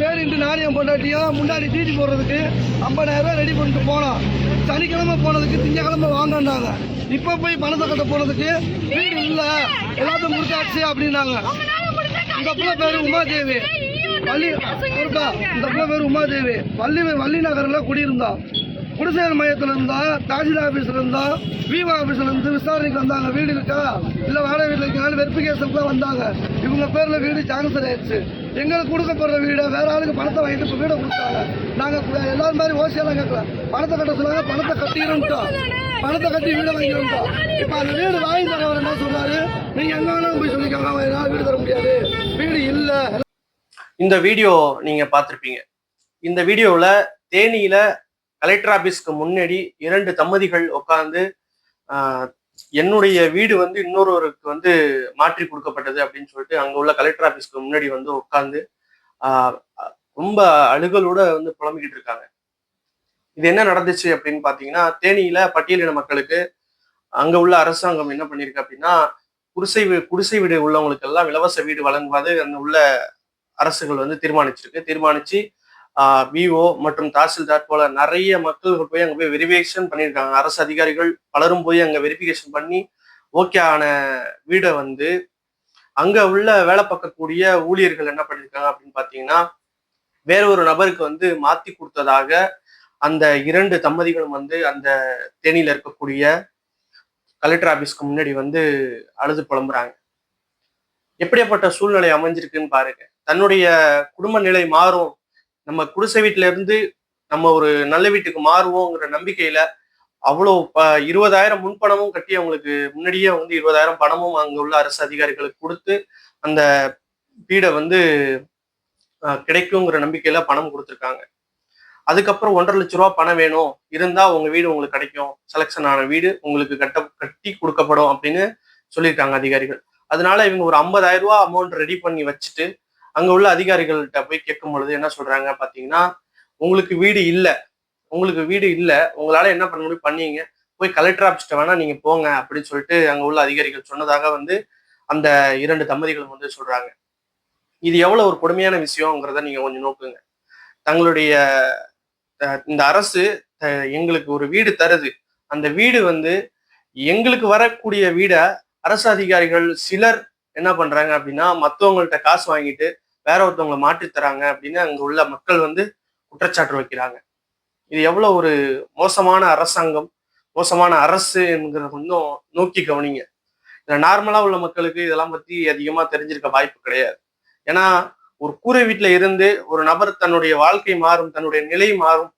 சரின்ட்டு நானும் என் பொண்டாட்டியும் முன்னாடி டிடி போடுறதுக்கு 50,000 ரூபா ரெடி பண்ணிட்டு போனோம். சனிக்கிழமை போனதுக்கு திங்கக்கிழமை வாங்கினாங்க. இப்போ போய் பணத்தை கட்ட போனதுக்கு வீடு இல்லை, எல்லாத்தையும் முடிச்சாச்சு அப்படின்னாங்க. இந்த பிள்ளை பேர் உமாதேவி, இந்த பிள்ளை பேர் உமாதேவி, வள்ளி நகரில் குடியிருந்தோம். குடிசைகள் மையத்தில் இருந்தோம், தாசில்தார் ஆஃபீஸில் இருந்தோம், விவோ ஆஃபீஸில் இருந்து விசாரணைக்கு வந்தாங்க. வீடு இருக்கா இல்லை வாடகை வீட்டில் இருக்காங்க வெரிஃபிகேஷனுக்குலாம் வந்தாங்க. இவங்க பேரில் வீடு கேன்சல் ஆயிடுச்சு. எங்களுக்கு கொடுக்கப்படுற வீடை வேற ஆளுக்கு பணத்தை வாங்கிட்டு இப்போ வீடை கொடுத்தாங்க. நாங்கள் எல்லாரும் மாதிரி ஓசியெல்லாம் கேட்கல, பணத்தை கட்ட சொன்னாங்க. பணத்தை கட்டிக்கிறோம்ட்டோம், பணத்தை கட்டி வீடை வாங்கிக்கிறோம்ட்டோம். இப்போ அந்த வீடு வாங்கி தரவர் என்ன சொல்றாரு, நீங்கள் எங்கே வேணாலும் போய் சொல்லிக்கோங்க, வீடு தர முடியாது, வீடு இல்லை. இந்த வீடியோ நீங்க பார்த்துருப்பீங்க. இந்த வீடியோவில் தேனியில கலெக்டர் ஆபீஸ்க்கு முன்னாடி 2 தம்பதிகள் உட்காந்து என்னுடைய வீடு வந்து இன்னொருவருக்கு மாற்றி கொடுக்கப்பட்டது அப்படின்னு சொல்லிட்டு அங்க உள்ள கலெக்டர் ஆபீஸ்க்கு முன்னாடி உட்காந்து ரொம்ப அழுகலோட புலம்பிக்கிட்டு இருக்காங்க. இது என்ன நடந்துச்சு அப்படின்னு பாத்தீங்கன்னா, தேனியில பட்டியலின மக்களுக்கு அங்க உள்ள அரசாங்கம் என்ன பண்ணிருக்கு அப்படின்னா, குடிசை வீடு உள்ளவங்களுக்கு எல்லாம் இலவச வீடு வழங்குவது அங்க உள்ள அரசுகள் தீர்மானிச்சு விஓ மற்றும் தாசில்தார் போல நிறைய மக்கள்கள் போய் அங்க போய் வெரிஃபிகேஷன் பண்ணியிருக்காங்க. அரசு அதிகாரிகள் பலரும் போய் அங்க வெரிஃபிகேஷன் பண்ணி ஓகே ஆன வீடை அங்க உள்ள வேலை பார்க்கக்கூடிய ஊழியர்கள் என்ன பண்ணியிருக்காங்க அப்படின்னு பாத்தீங்கன்னா, வேற ஒரு நபருக்கு மாத்தி கொடுத்ததாக அந்த 2 தம்பதிகளும் அந்த தேனியில இருக்கக்கூடிய கலெக்டர் ஆபீஸ்க்கு முன்னாடி அழுது புலம்புறாங்க. எப்படியாப்பட்ட சூழ்நிலை அமைஞ்சிருக்குன்னு பாருங்க. தன்னுடைய குடும்ப நிலை மாறும், நம்ம குடிசை வீட்டுல இருந்து நம்ம ஒரு நல்ல வீட்டுக்கு மாறுவோங்கிற நம்பிக்கையில அவ்வளோ 20,000 முன்பணமும் கட்டி அவங்களுக்கு முன்னாடியே 20,000 பணமும் அங்க உள்ள அரசு அதிகாரிகளுக்கு கொடுத்து அந்த வீடை கிடைக்குங்கிற நம்பிக்கையில பணம் கொடுத்துருக்காங்க. அதுக்கப்புறம் 1,50,000 லட்ச ரூபா பணம் வேணும், இருந்தா உங்க வீடு உங்களுக்கு கிடைக்கும், செலக்ஷன் ஆன வீடு உங்களுக்கு கட்டி கொடுக்கப்படும் அப்படின்னு சொல்லியிருக்காங்க அதிகாரிகள். அதனால இவங்க ஒரு 50,000 ரூபா அமௌண்ட் ரெடி பண்ணி வச்சுட்டு அங்க உள்ள அதிகாரிகள்கிட்ட போய் கேட்கும் பொழுது என்ன சொல்றாங்க பாத்தீங்கன்னா, உங்களுக்கு வீடு இல்லை, உங்களால என்ன பண்ண முடியும் பண்ணீங்க, போய் கலெக்டர் ஆபீஸ்ட வேணா நீங்க போங்க அப்படின்னு சொல்லிட்டு அங்க உள்ள அதிகாரிகள் சொன்னதாக அந்த 2 தம்பதிகள் சொல்றாங்க. இது எவ்வளவு ஒரு கொடுமையான விஷயங்கிறத நீங்க கொஞ்சம் நோக்குங்க. தங்களுடைய இந்த அரசு எங்களுக்கு ஒரு வீடு தருது, அந்த வீடு எங்களுக்கு வரக்கூடிய வீடை அரசு அதிகாரிகள் சிலர் என்ன பண்றாங்க அப்படின்னா மற்றவங்கள்ட்ட காசு வாங்கிட்டு வேற ஒருத்தவங்களை மாற்றி தராங்க அப்படின்னு அங்க உள்ள மக்கள் குற்றச்சாட்டு வைக்கிறாங்க. இது எவ்வளவு ஒரு மோசமான அரசாங்கம், மோசமான அரசு என்கிறத நோக்கி கவனிங்க. இதுல நார்மலா உள்ள மக்களுக்கு இதெல்லாம் பத்தி அதிகமா தெரிஞ்சிருக்க வாய்ப்பு கிடையாது. ஏன்னா ஒரு கூரை வீட்டுல இருந்து ஒரு நபர் தன்னுடைய வாழ்க்கை மாறும், தன்னுடைய நிலை மாறும்,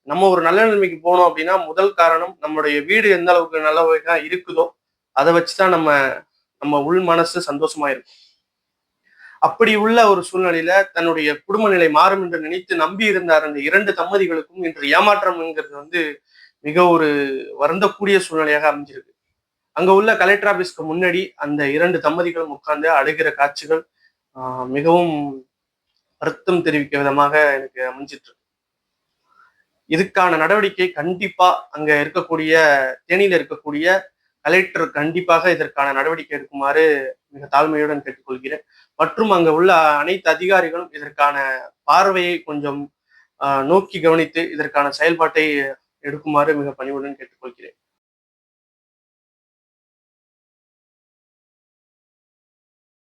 நம்ம ஒரு நல்ல நிலைமைக்கு போனோம் அப்படின்னா முதல் காரணம் நம்முடைய வீடு எந்த அளவுக்கு நல்ல வகையா இருக்குதோ அதை வச்சுதான் நம்ம உள் மனசு சந்தோஷமா இருக்கும். அப்படி உள்ள ஒரு சூழ்நிலையில தன்னுடைய குடும்ப நிலை மாறும் என்று நினைத்து நம்பி இருந்தார் அந்த 2 தம்பதிகளுக்கும் இன்று ஏமாற்றம் என்கிறது மிக ஒரு வருந்தக்கூடிய சூழ்நிலையாக அமைஞ்சிருக்கு. அங்க உள்ள கலெக்டர் ஆபீஸ்க்கு முன்னாடி அந்த 2 தம்பதிகளும் உட்கார்ந்து அழுகிற காட்சிகள் மிகவும் வருத்தம் தெரிவிக்க விதமாக எனக்கு அமைஞ்சிட்டு இருக்கு. இதுக்கான நடவடிக்கை கண்டிப்பா அங்க இருக்கக்கூடிய தேனியில இருக்கக்கூடிய கலெக்டர் கண்டிப்பாக இதற்கான நடவடிக்கை எடுக்குமாறு மிக தாழ்மையுடன் கேட்டுக்கொள்கிறேன். மற்றும் அங்க உள்ள அனைத்து அதிகாரிகளும் இதற்கான பார்வையை கொஞ்சம் நோக்கி கவனித்து இதற்கான செயல்பாட்டை எடுக்குமாறு மிக பணிவுடன் கேட்டுக்கொள்கிறேன்.